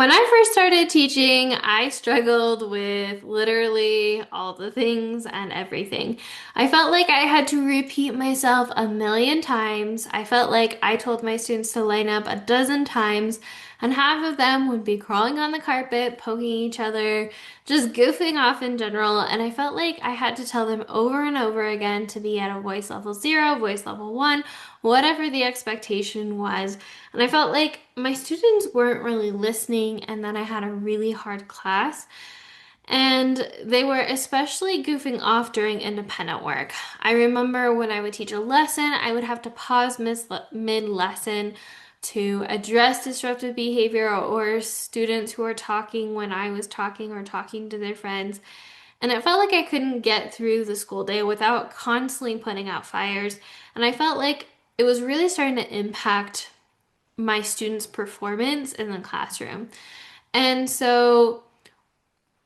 When I first started teaching, I struggled with literally all the things and everything. I felt like I had to repeat myself a million times. I felt like I told my students to line up a dozen times, and half of them would be crawling on the carpet, poking each other, just goofing off in general. And I felt like I had to tell them over and over again to be at a voice level 0, voice level 1, whatever the expectation was. And I felt like my students weren't really listening, and then I had a really hard class. And they were especially goofing off during independent work. I remember when I would teach a lesson, I would have to pause mid-lesson to address disruptive behavior or students who are talking when I was talking or talking to their friends. And it felt like I couldn't get through the school day without constantly putting out fires. And I felt like it was really starting to impact my students' performance in the classroom. And so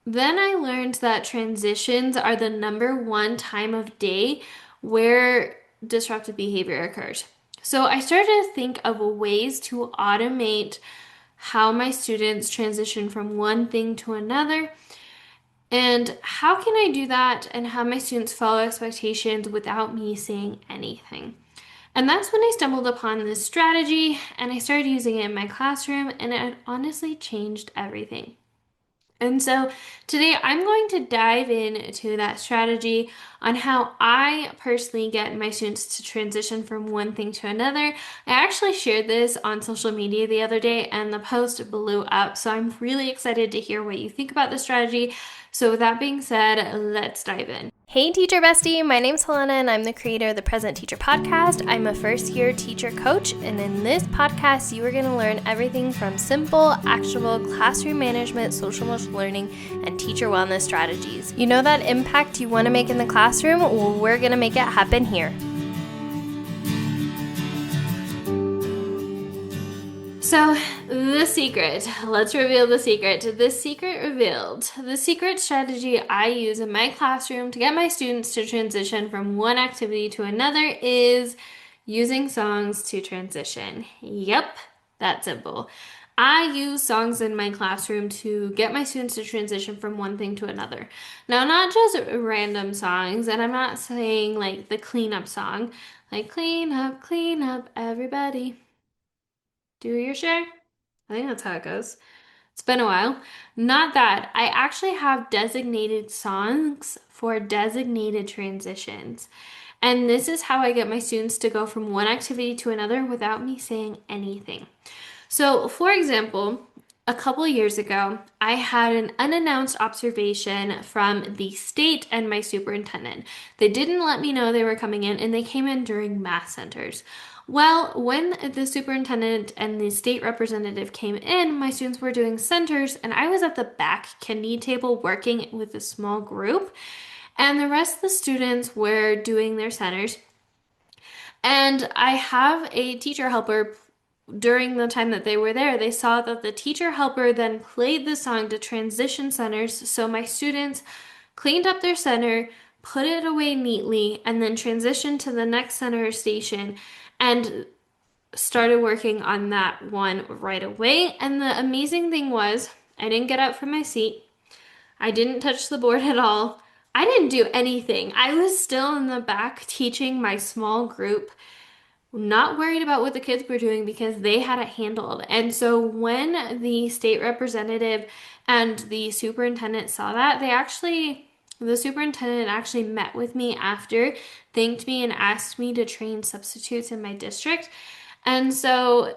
then I learned that transitions are the number one time of day where disruptive behavior occurs. So I started to think of ways to automate how my students transition from one thing to another. And how can I do that and have my students follow expectations without me saying anything? And that's when I stumbled upon this strategy and I started using it in my classroom, and it honestly changed everything. And so today I'm going to dive into that strategy on how I personally get my students to transition from one thing to another. I actually shared this on social media the other day and the post blew up. So I'm really excited to hear what you think about the strategy. So with that being said, let's dive in. Hey teacher bestie, my name's Helena and I'm the creator of the Present Teacher Podcast. I'm a first year teacher coach, and in this podcast you are going to learn everything from simple, actionable classroom management, social emotional learning, and teacher wellness strategies. You know that impact you want to make in the classroom? Well, we're going to make it happen here. So, the secret. Let's reveal the secret. The secret revealed. The secret strategy I use in my classroom to get my students to transition from one activity to another is using songs to transition. Yep, that simple. I use songs in my classroom to get my students to transition from one thing to another. Now, not just random songs, and I'm not saying like the cleanup song, like clean up, everybody. Do your share. I think that's how it goes. It's been a while. Not that. I actually have designated songs for designated transitions. And this is how I get my students to go from one activity to another without me saying anything. So, for example, a couple years ago, I had an unannounced observation from the state and my superintendent. They didn't let me know they were coming in, and they came in during math centers. Well, when the superintendent and the state representative came in, my students were doing centers, and I was at the back kidney table working with a small group, and the rest of the students were doing their centers. And I have a teacher helper. During the time that they were there, they saw that the teacher helper then played the song to transition centers. So my students cleaned up their center, put it away neatly, and then transitioned to the next center station and started working on that one right away. And the amazing thing was, I didn't get up from my seat. I didn't touch the board at all. I didn't do anything. I was still in the back teaching my small group, not worried about what the kids were doing because they had it handled. And so when the state representative and the superintendent saw that, the superintendent actually met with me after, thanked me, and asked me to train substitutes in my district. And so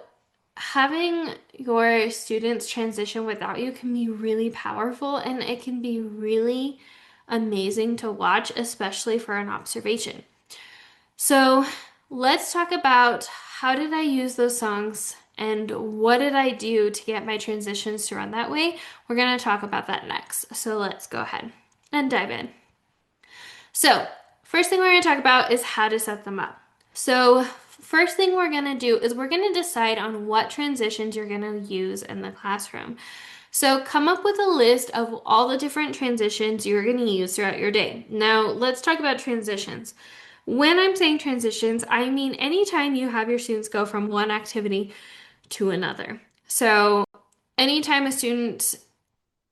having your students transition without you can be really powerful, and it can be really amazing to watch, especially for an observation. So let's talk about how did I use those songs and what did I do to get my transitions to run that way? We're going to talk about that next. So let's go ahead and dive in. So first thing we're going to talk about is how to set them up. So first thing we're going to do is we're going to decide on what transitions you're going to use in the classroom. So come up with a list of all the different transitions you're going to use throughout your day. Now let's talk about transitions. When I'm saying transitions, I mean anytime you have your students go from one activity to another. So anytime a student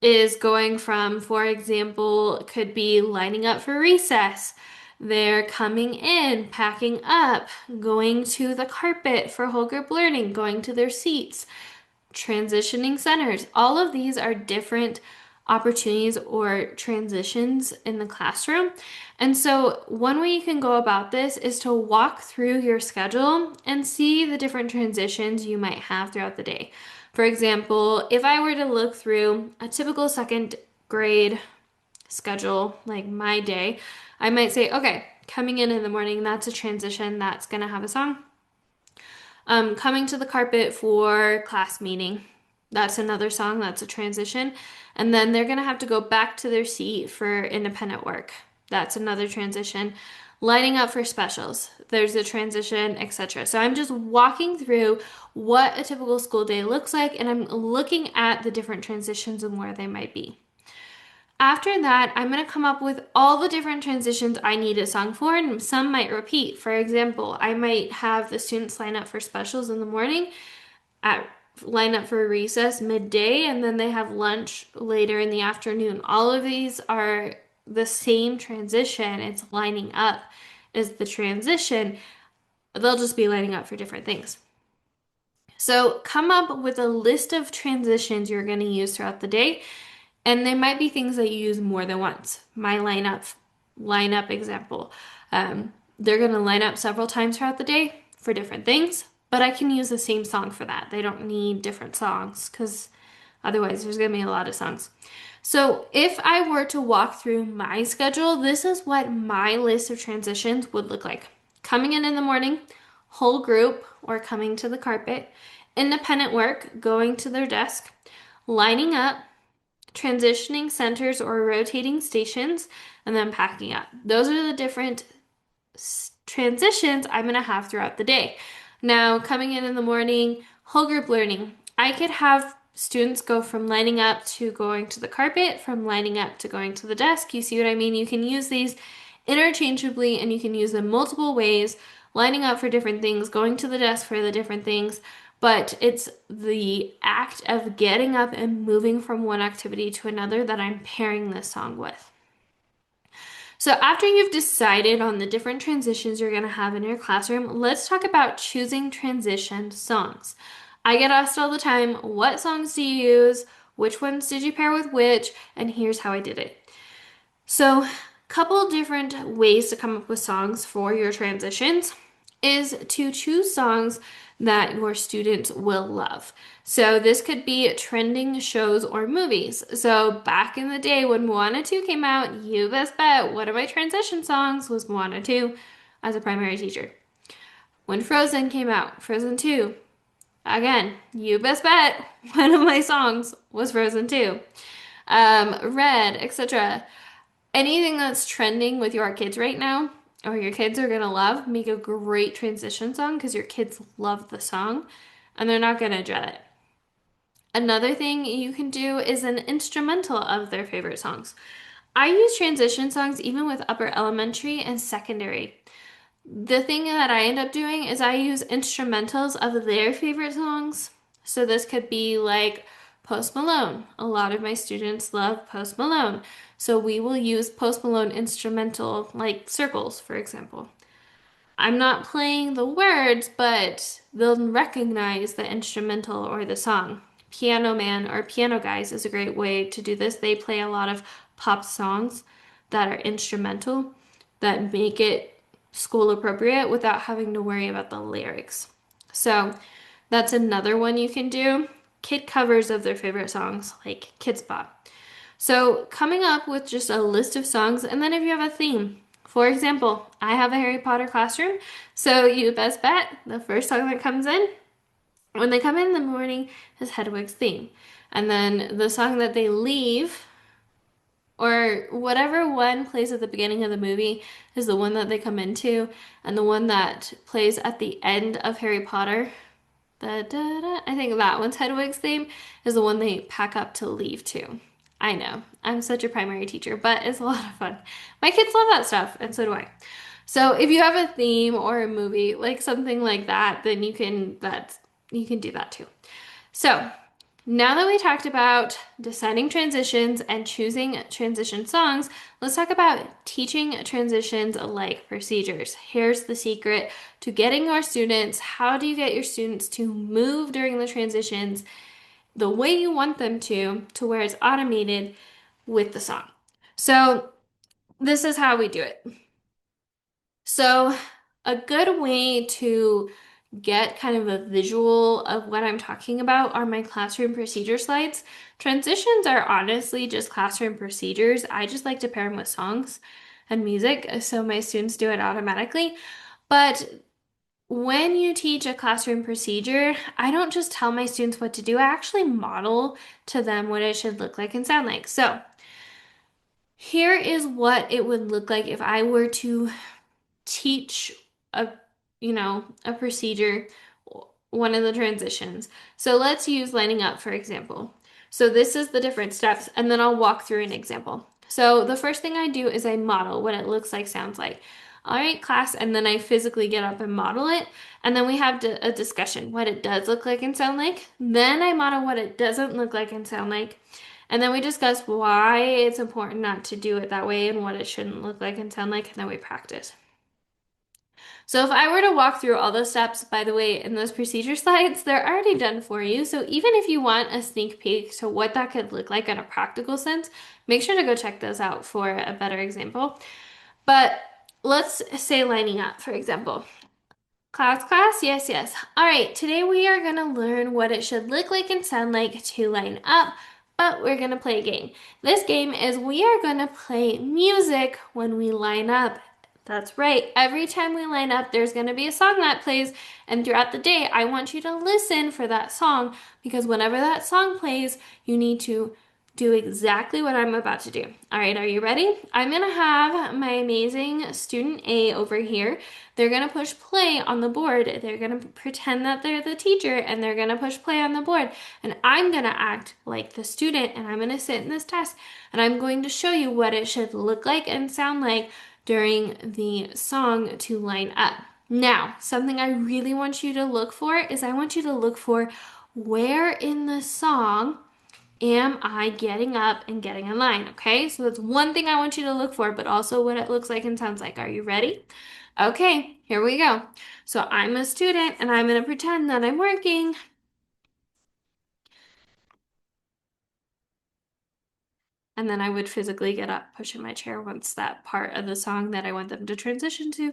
is going from, for example, could be lining up for recess. They're coming in, packing up, going to the carpet for whole group learning, going to their seats, transitioning centers. All of these are different opportunities or transitions in the classroom. And so, one way you can go about this is to walk through your schedule and see the different transitions you might have throughout the day. For example, if I were to look through a typical second grade schedule, like my day, I might say, okay, coming in the morning, that's a transition that's going to have a song. Coming to the carpet for class meeting. That's another song, that's a transition. And then they're going to have to go back to their seat for independent work. That's another transition. Lining up for specials. There's a transition, etc. So I'm just walking through what a typical school day looks like, and I'm looking at the different transitions and where they might be. After that, I'm going to come up with all the different transitions I need a song for, and some might repeat. For example, I might have the students line up for specials in the morning, line up for recess midday, and then they have lunch later in the afternoon. All of these are the same transition. It's lining up is the transition. They'll just be lining up for different things. So come up with a list of transitions you're going to use throughout the day. And they might be things that you use more than once. My lineup example. They're going to line up several times throughout the day for different things, but I can use the same song for that. They don't need different songs because otherwise there's going to be a lot of songs. So if I were to walk through my schedule, this is what my list of transitions would look like. Coming in the morning, whole group or coming to the carpet, independent work, going to their desk, lining up, transitioning centers or rotating stations, and then packing up. Those are the different transitions I'm going to have throughout the day. Now, coming in the morning, whole group learning. I could have students go from lining up to going to the carpet, from lining up to going to the desk. You see what I mean? You can use these interchangeably and you can use them multiple ways, lining up for different things, going to the desk for the different things. But it's the act of getting up and moving from one activity to another that I'm pairing this song with. So after you've decided on the different transitions you're going to have in your classroom, let's talk about choosing transition songs. I get asked all the time, what songs do you use? Which ones did you pair with which? And here's how I did it. So, a couple different ways to come up with songs for your transitions is to choose songs that your students will love. So this could be trending shows or movies. So back in the day when Moana 2 came out, you best bet one of my transition songs was Moana 2 as a primary teacher. When Frozen came out, Frozen 2, again, you best bet one of my songs was Frozen 2. Red, etc. Anything that's trending with your kids right now, or your kids are gonna love, make a great transition song because your kids love the song and they're not gonna dread it. Another thing you can do is an instrumental of their favorite songs. I use transition songs even with upper elementary and secondary. The thing that I end up doing is I use instrumentals of their favorite songs. So this could be like Post Malone. A lot of my students love Post Malone. So we will use Post Malone instrumental, like Circles, for example. I'm not playing the words, but they'll recognize the instrumental or the song. Piano Man or Piano Guys is a great way to do this. They play a lot of pop songs that are instrumental that make it school appropriate without having to worry about the lyrics. So that's another one you can do. Kid covers of their favorite songs, like Kids Bop. So coming up with just a list of songs, and then if you have a theme. For example, I have a Harry Potter classroom, so you best bet the first song that comes in when they come in the morning is Hedwig's theme. And then the song that they leave, or whatever one plays at the beginning of the movie, is the one that they come into, and the one that plays at the end of Harry Potter, I think that one's Hedwig's theme, is the one they pack up to leave to. I know, I'm such a primary teacher, but it's a lot of fun. My kids love that stuff, and so do I. So if you have a theme or a movie, like something like that, then you can do that too. So Now that we talked about deciding transitions and choosing transition songs, let's talk about teaching transitions like procedures. Here's the secret to getting your students. How do you get your students to move during the transitions the way you want them to where it's automated with the song? So, this is how we do it. So, a good way to get kind of a visual of what I'm talking about are my classroom procedure slides. Transitions are honestly just classroom procedures. I just like to pair them with songs and music, so my students do it automatically. But when you teach a classroom procedure, I don't just tell my students what to do, I actually model to them what it should look like and sound like. So, here is what it would look like if I were to teach a a procedure, one of the transitions. So let's use lining up for example. So this is the different steps and then I'll walk through an example. So the first thing I do is I model what it looks like, sounds like. All right, class, and then I physically get up and model it. And then we have a discussion, what it does look like and sound like. Then I model what it doesn't look like and sound like. And then we discuss why it's important not to do it that way and what it shouldn't look like and sound like. And then we practice. So if I were to walk through all those steps, by the way, in those procedure slides, they're already done for you. So even if you want a sneak peek to what that could look like in a practical sense, make sure to go check those out for a better example. But let's say lining up, for example. Class, yes, yes. All right, today we are going to learn what it should look like and sound like to line up, but we're going to play a game. This game is we are going to play music when we line up. That's right. Every time we line up, there's going to be a song that plays, and throughout the day, I want you to listen for that song because whenever that song plays, you need to do exactly what I'm about to do. All right, are you ready? I'm gonna have my amazing student A over here. They're gonna push play on the board. They're gonna pretend that they're the teacher and they're gonna push play on the board. And I'm gonna act like the student and I'm gonna sit in this desk and I'm going to show you what it should look like and sound like during the song to line up. Now, something I really want you to look for is I want you to look for where in the song am I getting up and getting in line? Okay, so that's one thing I want you to look for, but also what it looks like and sounds like. Are you ready? Okay, here we go. So I'm a student and I'm going to pretend that I'm working. And then I would physically get up, push in my chair once that part of the song that I want them to transition to.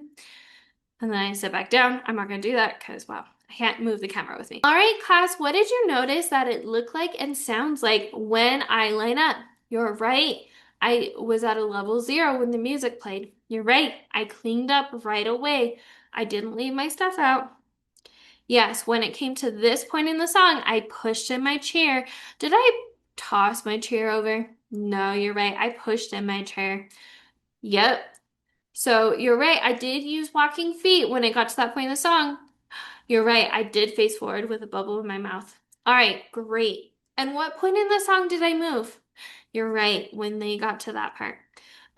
And then I sit back down. I'm not going to do that because, wow, I can't move the camera with me. All right, class, what did you notice that it looked like and sounds like when I line up? You're right. I was at a level 0 when the music played. You're right. I cleaned up right away. I didn't leave my stuff out. Yes, when it came to this point in the song, I pushed in my chair. Did I toss my chair over? No, you're right. I pushed in my chair. Yep. So you're right. I did use walking feet when it got to that point in the song. You're right. I did face forward with a bubble in my mouth. All right, great. And what point in the song did I move? You're right, when they got to that part.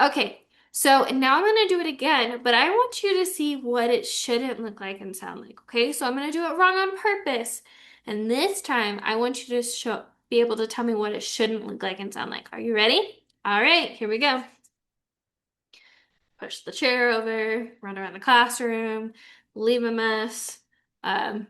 Okay, so now I'm going to do it again, but I want you to see what it shouldn't look like and sound like, okay? So I'm going to do it wrong on purpose. And this time, I want you to be able to tell me what it shouldn't look like and sound like. Are you ready? All right, here we go. Push the chair over, run around the classroom, leave a mess, um,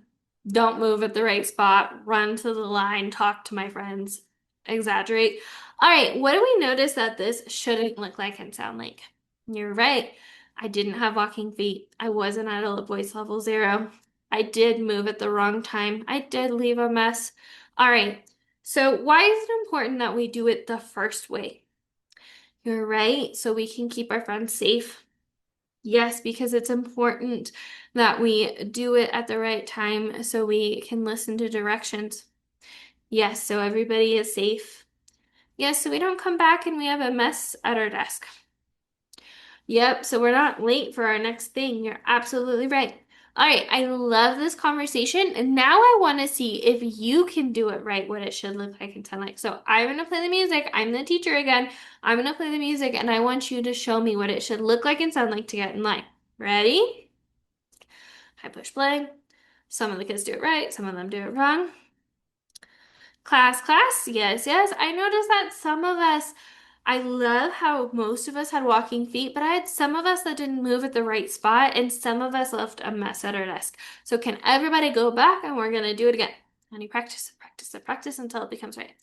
don't move at the right spot, run to the line, talk to my friends, exaggerate. All right, what do we notice that this shouldn't look like and sound like? You're right. I didn't have walking feet. I wasn't at a voice level 0. I did move at the wrong time. I did leave a mess. All right, so why is it important that we do it the first way? You're right, so we can keep our friends safe. Yes, because it's important that we do it at the right time so we can listen to directions. Yes, so everybody is safe. Yes, so we don't come back and we have a mess at our desk. Yep, so we're not late for our next thing. You're absolutely right. All right, I love this conversation, and now I want to see if you can do it right, what it should look like and sound like. So I'm going to play the music. I'm the teacher again. I'm going to play the music, and I want you to show me what it should look like and sound like to get in line. Ready? I push play. Some of the kids do it right, some of them do it wrong. Class, class, yes, yes. I noticed that some of us, I love how most of us had walking feet, but I had some of us that didn't move at the right spot, and some of us left a mess at our desk. So can everybody go back and we're gonna do it again? And you practice, practice, practice until it becomes right.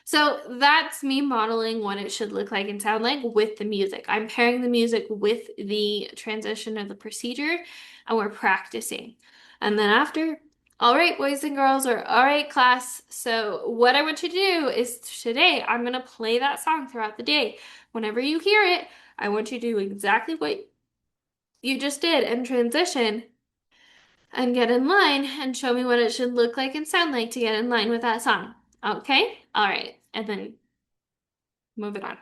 So that's me modeling what it should look like and sound like with the music. I'm pairing the music with the transition of the procedure, and we're practicing. And then after, all right, boys and girls, or all right, class. So what I want you to do is today, I'm going to play that song throughout the day. Whenever you hear it, I want you to do exactly what you just did and transition and get in line and show me what it should look like and sound like to get in line with that song. Okay? All right. And then move it on.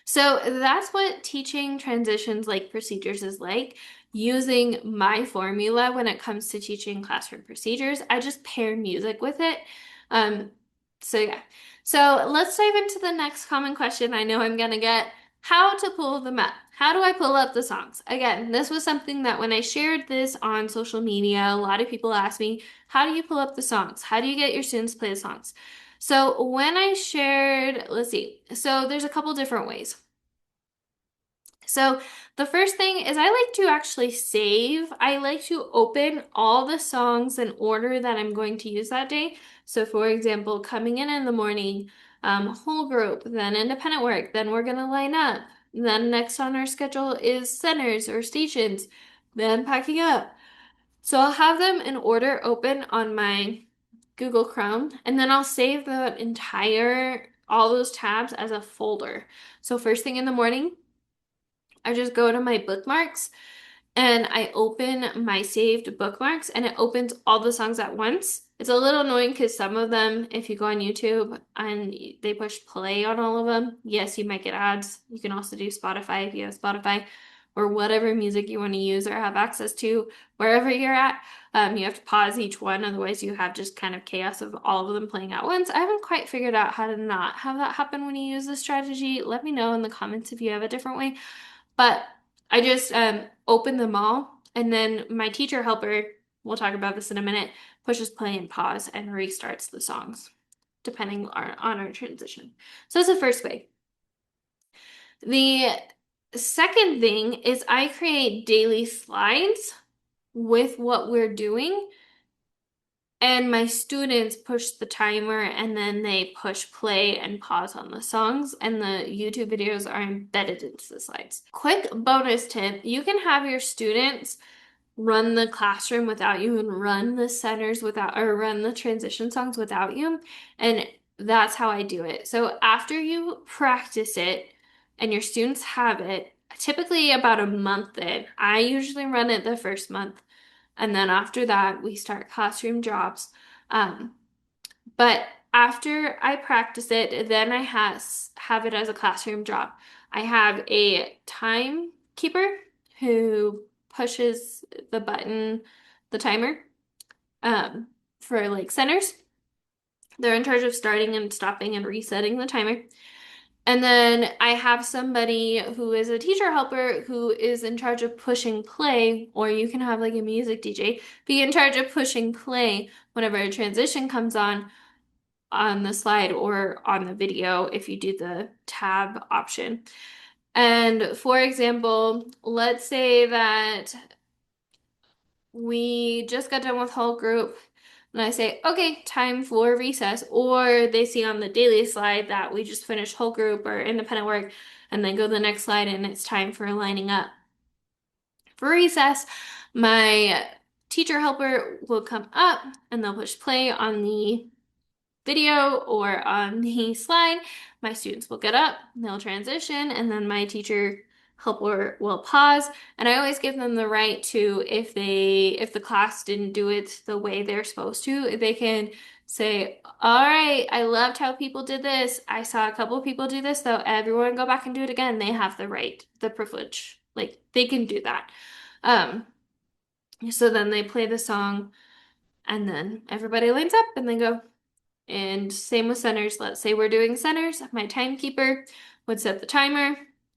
So that's what teaching transitions like procedures is like. Using my formula when it comes to teaching classroom procedures, I just pair music with it. Um, so yeah. So let's dive into the next common question I know I'm gonna get. How to pull them up. How do I pull up the songs? Again, this was something that when I shared this on social media, a lot of people asked me, how do you pull up the songs? How do you get your students to play the songs? So when I shared, let's see, so there's a couple different ways. So the first thing is I like to actually save. I like to open all the songs in order that I'm going to use that day. So for example, coming in the morning, whole group, then independent work, then we're gonna line up. Then next on our schedule is centers or stations, then packing up. So I'll have them in order open on my Google Chrome, and then I'll save all those tabs as a folder. So first thing in the morning, I just go to my bookmarks and I open my saved bookmarks and it opens all the songs at once. It's a little annoying because some of them, if you go on YouTube and they push play on all of them, yes, you might get ads. You can also do Spotify if you have Spotify or whatever music you want to use or have access to wherever you're at. You have to pause each one, otherwise you have just kind of chaos of all of them playing at once. I haven't quite figured out how to not have that happen when you use this strategy. Let me know in the comments if you have a different way. But I just open them all, and then my teacher helper, we'll talk about this in a minute, pushes play and pause and restarts the songs, depending on our transition. So that's the first way. The second thing is I create daily slides with what we're doing, and my students push the timer and then they push play and pause on the songs, and the YouTube videos are embedded into the slides. Quick bonus tip, you can have your students run the classroom without you and run the centers without, or run the transition songs without you. And that's how I do it. So after you practice it and your students have it, typically about a month in, I usually run it the first month. And then after that, we start classroom jobs. Um, but after I practice it, then I have it as a classroom job. I have a timekeeper who pushes the button, the timer, for like centers. They're in charge of starting and stopping and resetting the timer. And then I have somebody who is a teacher helper who is in charge of pushing play, or you can have like a music DJ be in charge of pushing play whenever a transition comes on the slide or on the video if you do the tab option. And for example, let's say that we just got done with whole group and I say, okay, time for recess. Or they see on the daily slide that we just finished whole group or independent work and then go to the next slide and it's time for lining up for recess. My teacher helper will come up and they'll push play on the video or on the slide. My students will get up, they'll transition, and then my teacher helper will pause. And I always give them the right to, if the class didn't do it the way they're supposed to, they can say, all right, I loved how people did this. I saw a couple of people do this, though. Everyone go back and do it again. They have the right, the privilege. Like they can do that. So then they play the song and then everybody lines up and they go. And same with centers. Let's say we're doing centers. My timekeeper would set the timer.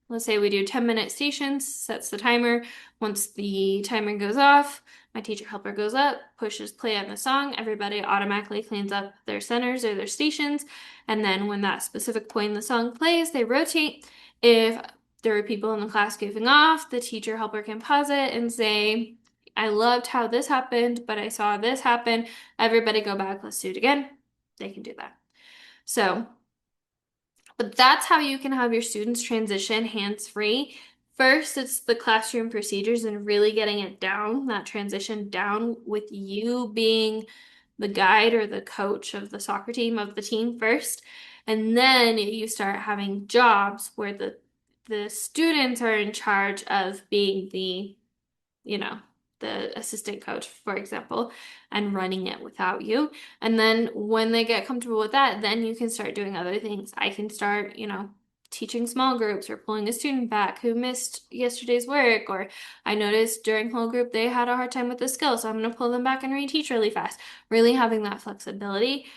Let's say we do 10-minute stations, sets the timer. Once the timer goes off, My teacher helper goes up, pushes play on the song. Everybody automatically cleans up their centers or their stations. And then when that specific point in the song plays, they rotate. If there are people in the class goofing off, the teacher helper can pause it and say, I loved how this happened, but I saw this happen. Everybody go back, let's do it again. They can do that. So, but that's how you can have your students transition hands-free. First, it's the classroom procedures and really getting it down, that transition down with you being the guide or the coach of the soccer team of the team first. And then you start having jobs where the students are in charge of being the assistant coach, for example, and running it without you. And then when they get comfortable with that, then you can start doing other things. I can start, teaching small groups or pulling a student back who missed yesterday's work, or I noticed during whole group they had a hard time with the skill, so I'm going to pull them back and reteach really fast. Really having that flexibility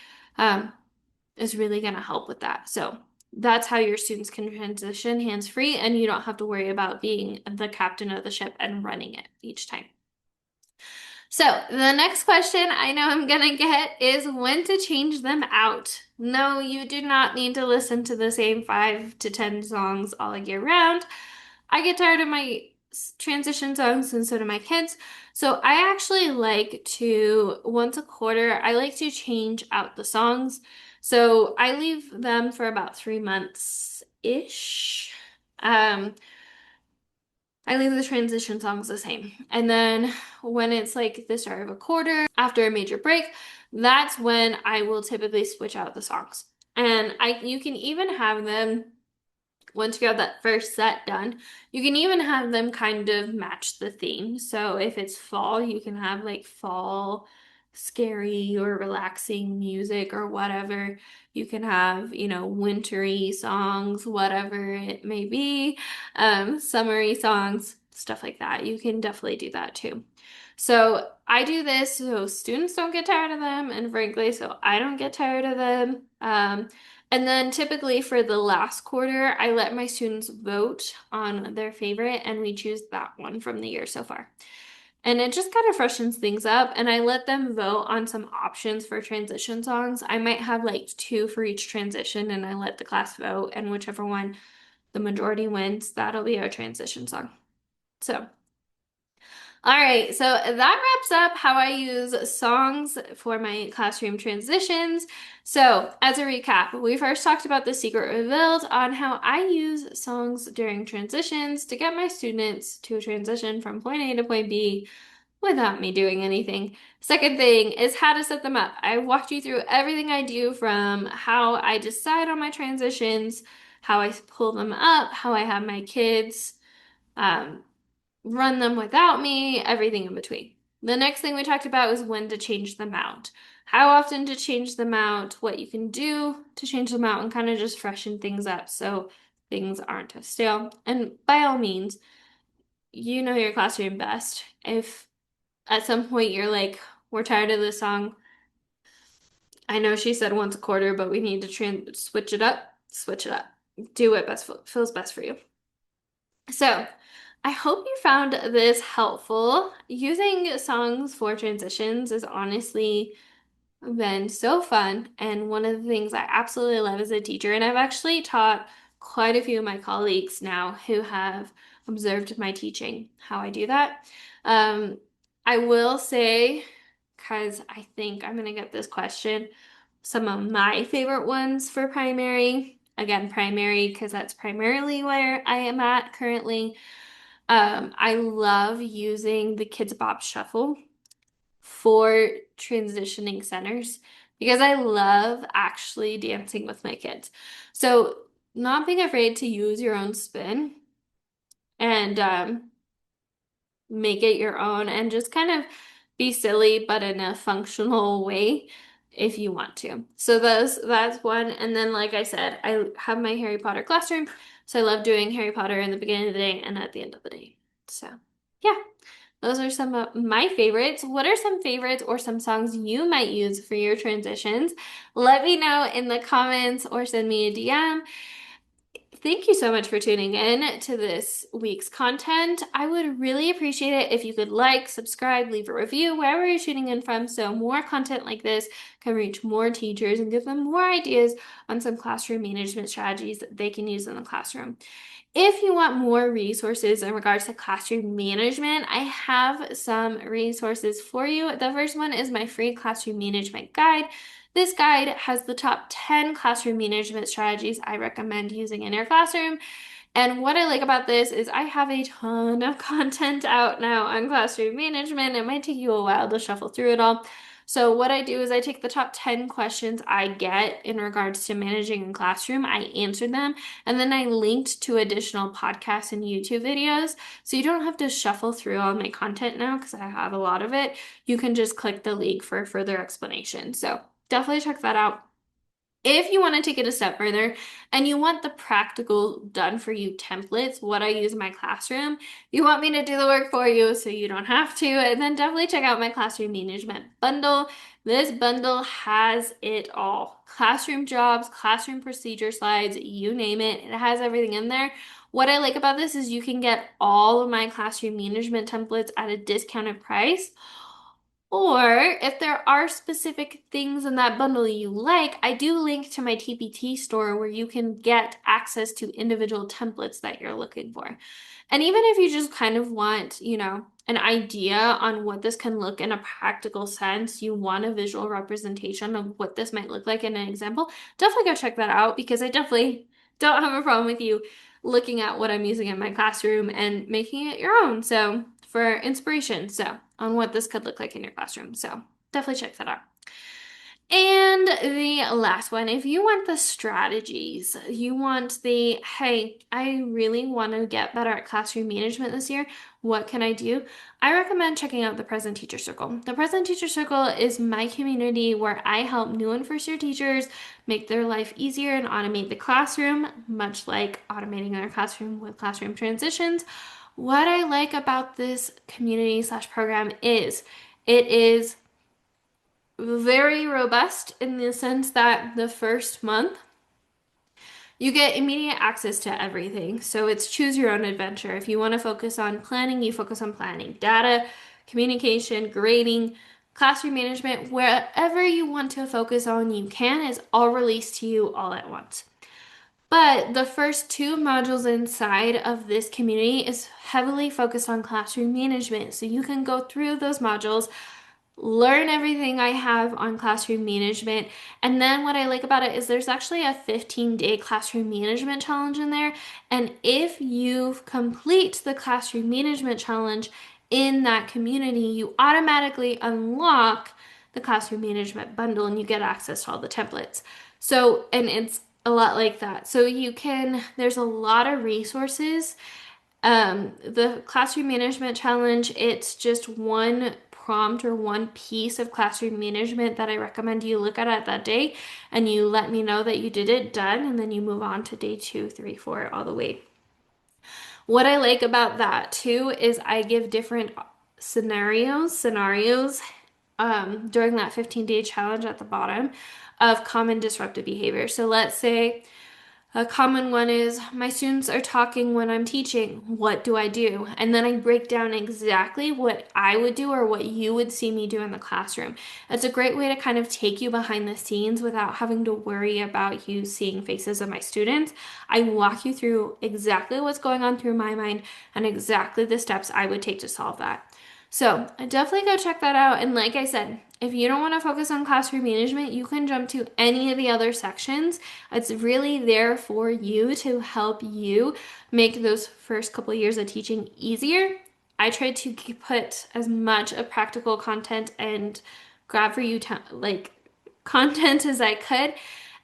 is really going to help with that. So that's how your students can transition hands-free, and you don't have to worry about being the captain of the ship and running it each time. So the next question I know I'm gonna get is when to change them out. No, you do not need to listen to the same 5 to 10 songs all year round. I get tired of my transition songs, and so do my kids. So I actually like to, once a quarter, I like to change out the songs. So I leave them for about 3 months-ish. I leave the transition songs the same. And then when it's like the start of a quarter, after a major break, that's when I will typically switch out the songs. And you can even have them, once you have that first set done, you can even have them kind of match the theme. So if it's fall, you can have like fall scary or relaxing music or whatever. You can have, wintry songs, whatever it may be, summery songs, stuff like that. You can definitely do that too. So I do this so students don't get tired of them, and frankly, so I don't get tired of them. And then typically for the last quarter, I let my students vote on their favorite, and we choose that one from the year so far. And it just kind of freshens things up, and I let them vote on some options for transition songs. I might have like 2 for each transition, and I let the class vote, and whichever one the majority wins, that'll be our transition song. So all right, so that wraps up how I use songs for my classroom transitions. So, as a recap, we first talked about the secret revealed on how I use songs during transitions to get my students to transition from point A to point B without me doing anything. Second thing is how to set them up. I walked you through everything I do, from how I decide on my transitions, how I pull them up, how I have my kids run them without me, everything in between. The next thing we talked about was when to change them out. How often to change them out, what you can do to change them out, and kind of just freshen things up so things aren't as stale. And by all means, you know your classroom best. If at some point you're like, we're tired of this song, I know she said once a quarter, but we need to switch it up, switch it up. Do what feels best for you. So, I hope you found this helpful. Using songs for transitions has honestly been so fun, and one of the things I absolutely love as a teacher. And I've actually taught quite a few of my colleagues now who have observed my teaching, how I do that. I will say, because I think I'm going to get this question, some of my favorite ones for primary. Again, primary, because that's primarily where I am at currently. I love using the Kids Bop Shuffle for transitioning centers because I love actually dancing with my kids. So, not being afraid to use your own spin and make it your own, and just kind of be silly but in a functional way if you want to. So that's one. And then, like I said, I have my Harry Potter classroom, so I love doing Harry Potter in the beginning of the day and at the end of the day. So yeah, those are some of my favorites. What are some favorites or some songs you might use for your transitions? Let me know in the comments or send me a DM. Thank you so much for tuning in to this week's content. I would really appreciate it if you could like, subscribe, leave a review wherever you're tuning in from so more content like this can reach more teachers and give them more ideas on some classroom management strategies that they can use in the classroom. If you want more resources in regards to classroom management, I have some resources for you. The first one is my free classroom management guide. This guide has the top 10 classroom management strategies I recommend using in your classroom. And what I like about this is I have a ton of content out now on classroom management. It might take you a while to shuffle through it all. So what I do is I take the top 10 questions I get in regards to managing in classroom, I answer them, and then I linked to additional podcasts and YouTube videos. So you don't have to shuffle through all my content now because I have a lot of it. You can just click the link for further explanation. So definitely check that out. If you want to take it a step further and you want the practical done for you templates, what I use in my classroom, you want me to do the work for you so you don't have to, and then definitely check out my classroom management bundle. This bundle has it all. Classroom jobs, classroom procedure slides, you name it. It has everything in there. What I like about this is you can get all of my classroom management templates at a discounted price. Or if there are specific things in that bundle you like, I do link to my TPT store where you can get access to individual templates that you're looking for. And even if you just kind of want, an idea on what this can look in a practical sense, you want a visual representation of what this might look like in an example, definitely go check that out because I definitely don't have a problem with you looking at what I'm using in my classroom and making it your own. So for inspiration, so on what this could look like in your classroom. So definitely check that out. And the last one, if you want the strategies, you want the, hey, I really want to get better at classroom management this year. What can I do? I recommend checking out the Present Teacher Circle. The Present Teacher Circle is my community where I help new and first year teachers make their life easier and automate the classroom, much like automating their classroom with classroom transitions. What I like about this community/program is it is very robust in the sense that the first month you get immediate access to everything. So it's choose your own adventure. If you want to focus on planning, you focus on planning, data, communication, grading, classroom management, wherever you want to focus on, you can. It's all released to you all at once. But the first two modules inside of this community is heavily focused on classroom management. So you can go through those modules, learn everything I have on classroom management. And then what I like about it is there's actually a 15-day classroom management challenge in there. And if you complete the classroom management challenge in that community, you automatically unlock the classroom management bundle and you get access to all the templates. So, and it's a lot like that. So there's a lot of resources. The classroom management challenge, it's just one prompt or one piece of classroom management that I recommend you look at that day, and you let me know that you did it, done, and then you move on to day 2, 3, 4, all the way. What I like about that too is I give different scenarios during that 15-day challenge at the bottom of common disruptive behavior. So let's say a common one is my students are talking when I'm teaching. What do I do? And then I break down exactly what I would do or what you would see me do in the classroom. It's a great way to kind of take you behind the scenes without having to worry about you seeing faces of my students. I walk you through exactly what's going on through my mind and exactly the steps I would take to solve that. So definitely go check that out. And like I said, if you don't want to focus on classroom management, you can jump to any of the other sections. It's really there for you to help you make those first couple of years of teaching easier. I tried to put as much of practical content and grab for you content as I could.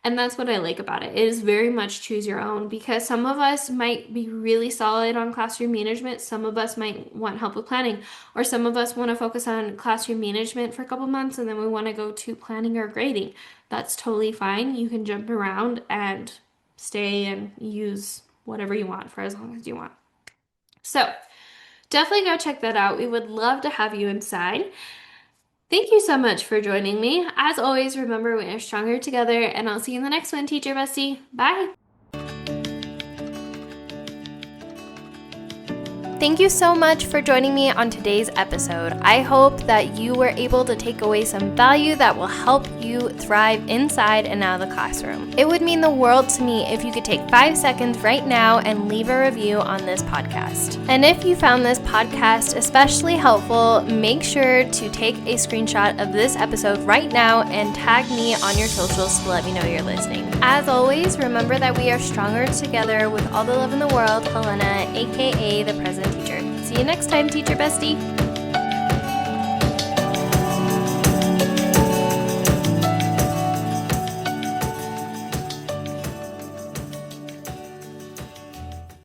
And that's what I like about it. It is very much choose your own because some of us might be really solid on classroom management. Some of us might want help with planning, or some of us want to focus on classroom management for a couple months and then we want to go to planning or grading. That's totally fine. You can jump around and stay and use whatever you want for as long as you want. So definitely go check that out. We would love to have you inside. Thank you so much for joining me. As always, remember we are stronger together, and I'll see you in the next one, Teacher Bestie. Bye. Thank you so much for joining me on today's episode. I hope that you were able to take away some value that will help you thrive inside and out of the classroom. It would mean the world to me if you could take 5 seconds right now and leave a review on this podcast. And if you found this podcast especially helpful, make sure to take a screenshot of this episode right now and tag me on your socials to let me know you're listening. As always, remember that we are stronger together with all the love in the world. Helena, aka the Present Teacher. See you next time, Teacher Bestie.